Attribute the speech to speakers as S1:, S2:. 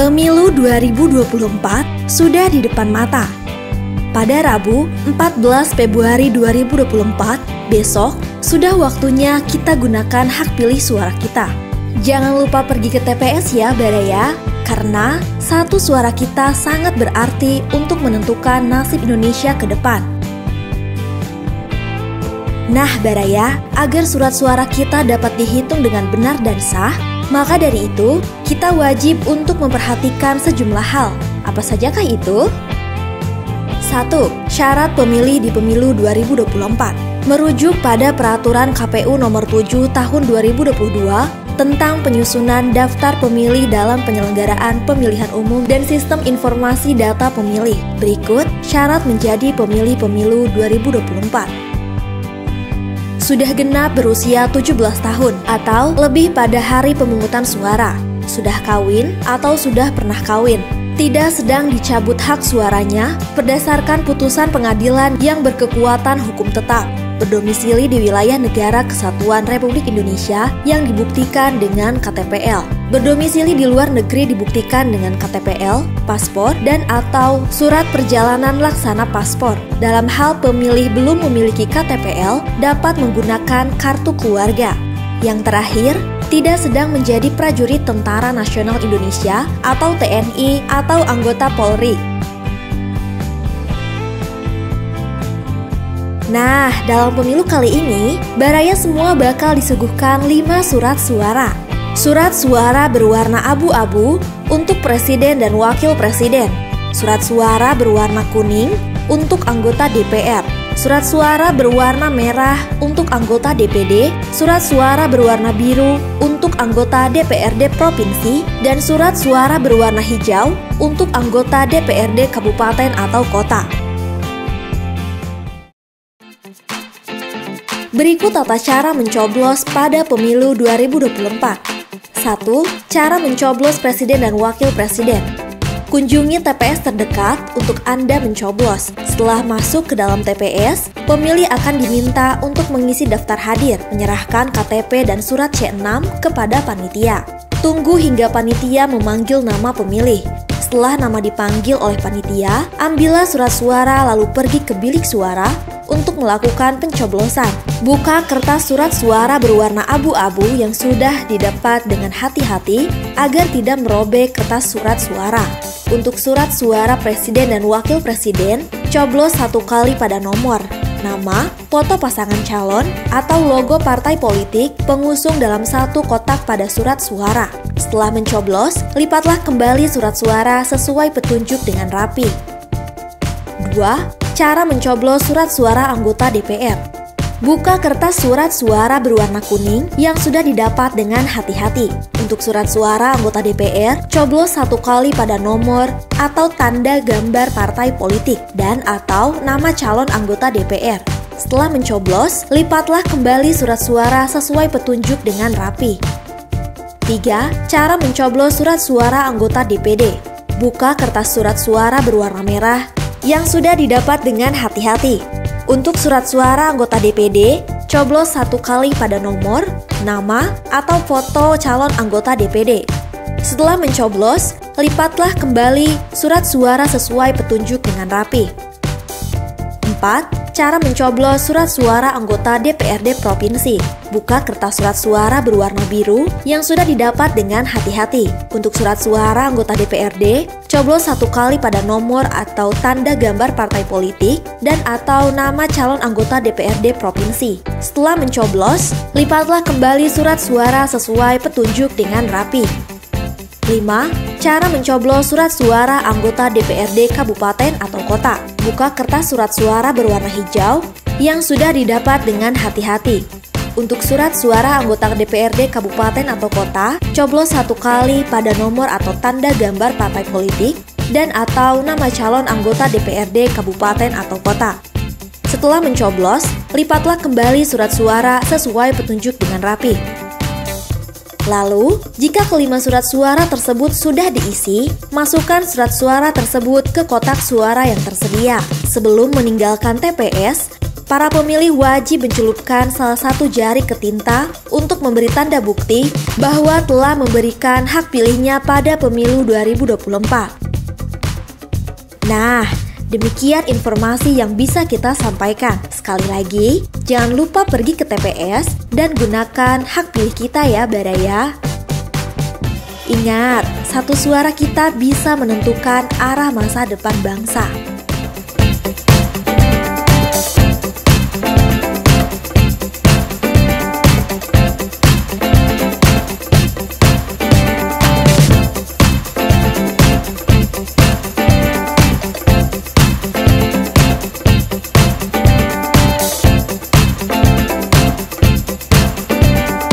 S1: Pemilu 2024 sudah di depan mata. Pada Rabu, 14 Februari 2024, besok sudah waktunya kita gunakan hak pilih suara kita. Jangan lupa pergi ke TPS ya, Baraya, karena satu suara kita sangat berarti untuk menentukan nasib Indonesia ke depan. Nah, Baraya, agar surat suara kita dapat dihitung dengan benar dan sah, maka dari itu, kita wajib untuk memperhatikan sejumlah hal. Apa sajakah itu? 1. Syarat pemilih di Pemilu 2024. Merujuk pada Peraturan KPU Nomor 7 Tahun 2022 tentang penyusunan daftar pemilih dalam penyelenggaraan pemilihan umum dan sistem informasi data pemilih. Berikut syarat menjadi pemilih pemilu 2024. Sudah genap berusia 17 tahun atau lebih pada hari pemungutan suara, sudah kawin atau sudah pernah kawin, tidak sedang dicabut hak suaranya berdasarkan putusan pengadilan yang berkekuatan hukum tetap, berdomisili di wilayah Negara Kesatuan Republik Indonesia yang dibuktikan dengan KTPL, berdomisili di luar negeri dibuktikan dengan KTPL, paspor, dan atau surat perjalanan laksana paspor. Dalam hal pemilih belum memiliki KTPL, dapat menggunakan kartu keluarga. Yang terakhir, tidak sedang menjadi prajurit Tentara Nasional Indonesia atau TNI atau anggota Polri. Nah, dalam pemilu kali ini, Baraya semua bakal disuguhkan 5 surat suara. Surat suara berwarna abu-abu untuk presiden dan wakil presiden. Surat suara berwarna kuning untuk anggota DPR. Surat suara berwarna merah untuk anggota DPD. Surat suara berwarna biru untuk anggota DPRD Provinsi. Dan surat suara berwarna hijau untuk anggota DPRD Kabupaten atau Kota. Berikut tata cara mencoblos pada Pemilu 2024. 1. Cara mencoblos Presiden dan Wakil Presiden. Kunjungi TPS terdekat untuk Anda mencoblos. Setelah masuk ke dalam TPS, pemilih akan diminta untuk mengisi daftar hadir, menyerahkan KTP dan surat C6 kepada panitia. Tunggu hingga panitia memanggil nama pemilih. Setelah nama dipanggil oleh panitia, ambillah surat suara lalu pergi ke bilik suara untuk melakukan pencoblosan. Buka kertas surat suara berwarna abu-abu yang sudah didapat dengan hati-hati agar tidak merobek kertas surat suara. Untuk surat suara presiden dan wakil presiden, coblos 1 kali pada nomor, nama, foto pasangan calon, atau logo partai politik pengusung dalam 1 kotak pada surat suara. Setelah mencoblos, lipatlah kembali surat suara sesuai petunjuk dengan rapi. 2. Cara mencoblos surat suara anggota DPR. Buka kertas surat suara berwarna kuning yang sudah didapat dengan hati-hati. Untuk surat suara anggota DPR, coblos 1 kali pada nomor atau tanda gambar partai politik dan atau nama calon anggota DPR. Setelah mencoblos, lipatlah kembali surat suara sesuai petunjuk dengan rapi. 3. Cara mencoblos surat suara anggota DPD. Buka kertas surat suara berwarna merah yang sudah didapat dengan hati-hati. Untuk surat suara anggota DPD, coblos 1 kali pada nomor, nama, atau foto calon anggota DPD. Setelah mencoblos, lipatlah kembali surat suara sesuai petunjuk dengan rapi. 4. Cara mencoblos surat suara anggota DPRD Provinsi. Buka kertas surat suara berwarna biru yang sudah didapat dengan hati-hati. Untuk surat suara anggota DPRD, coblos 1 kali pada nomor atau tanda gambar partai politik dan atau nama calon anggota DPRD Provinsi. Setelah mencoblos, lipatlah kembali surat suara sesuai petunjuk dengan rapi. 5. Cara mencoblos surat suara anggota DPRD Kabupaten atau Kota. Buka kertas surat suara berwarna hijau yang sudah didapat dengan hati-hati. Untuk surat suara anggota DPRD Kabupaten atau Kota, coblos 1 kali pada nomor atau tanda gambar partai politik dan atau nama calon anggota DPRD Kabupaten atau Kota. Setelah mencoblos, lipatlah kembali surat suara sesuai petunjuk dengan rapi. Lalu, jika kelima surat suara tersebut sudah diisi, masukkan surat suara tersebut ke kotak suara yang tersedia. Sebelum meninggalkan TPS, para pemilih wajib mencelupkan salah satu jari ke tinta untuk memberi tanda bukti bahwa telah memberikan hak pilihnya pada pemilu 2024. Nah, demikian informasi yang bisa kita sampaikan. Sekali lagi, jangan lupa pergi ke TPS dan gunakan hak pilih kita ya, Baraya. Ingat, satu suara kita bisa menentukan arah masa depan bangsa.